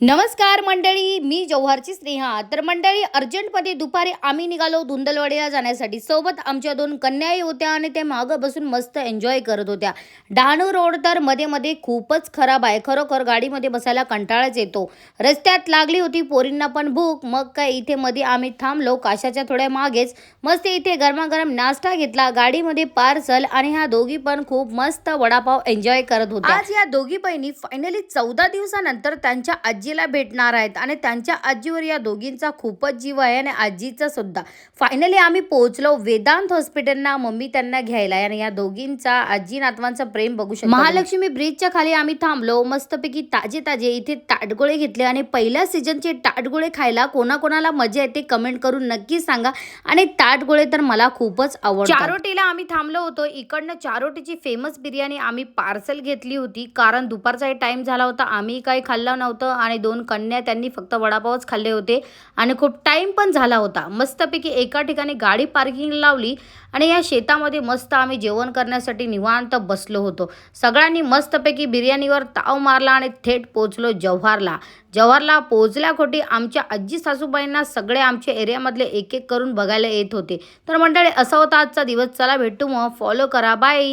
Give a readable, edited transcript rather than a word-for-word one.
नमस्कार मंडळी, मी जव्हारची स्नेहा. तर मंडळी, अर्जंटमध्ये दुपारी आम्ही निघालो धुंदलवाडीला जाण्यासाठी. सोबत आमच्या दोन कन्याही होत्या आणि त्या मागं बसून मस्त एन्जॉय करत होत्या. डहाणू रोड तर मध्ये मध्ये खूपच खराब आहे. खरोखर गाडीमध्ये बसायला कंटाळाच येतो. रस्त्यात लागली होती पोरींना पण भूक. मग काय, इथे मध्ये आम्ही थांबलो काशाच्या थोड्या मागेच. मस्त इथे गरमागरम नाश्ता घेतला, गाडीमध्ये पार्सल, आणि ह्या दोघी पण खूप मस्त वडापाव एन्जॉय करत होत्या. आज या दोघी बहिणी फायनली 14 दिवसानंतर त्यांच्या आजीला भेटणार आहेत आणि त्यांच्या आजीवर या दोघींचा खूपच जीव आहे आणि आजीचा सुद्धा. फायनली आम्ही पोहोचलो वेदांत हॉस्पिटलला. मम्मी त्यांना घ्यायला आणि या दोघींचा आजी नातवांचा प्रेम बघू शकतो. महालक्ष्मी ब्रिजच्या खाली आम्ही थांबलो. मस्तपैकी ताजे ताजे इथे ताटगोळे घेतले आणि पहिल्या सीझनचे ताटगोळे खायला कोणाकोणाला मजा येते कमेंट करून नक्की सांगा. आणि ताटगोळे तर मला खूपच आवडतात. चारोटीला आम्ही थांबलो होतो. इकडनं चारोटीची फेमस बिर्याणी आम्ही पार्सल घेतली होती, कारण दुपारचा टाइम झाला होता. आम्ही काही खाल्लं नव्हतं आणि दोन कन्या त्यांनी फक्त वडापावच खाल्ले होते आणि खूप टाइम पण झाला होता. मस्तपैकी एका ठिकाणी गाडी पार्किंग लावली आणि या शेतामध्ये मस्त आम्ही जेवण करण्यासाठी निवांत बसलो होतो. सगळ्यांनी मस्तपैकी बिर्याणीवर ताव मारला आणि थेट पोहोचलो जव्हारला. जव्हारला पोहोचल्याखोटी आमच्या आजी सासूबाईंना सगळे आमच्या एरियामधले एक एक करून बघायला येत होते. तर मंडळी, असा होता आजचा दिवस. चला भेटू मग. फॉलो करा. बाय.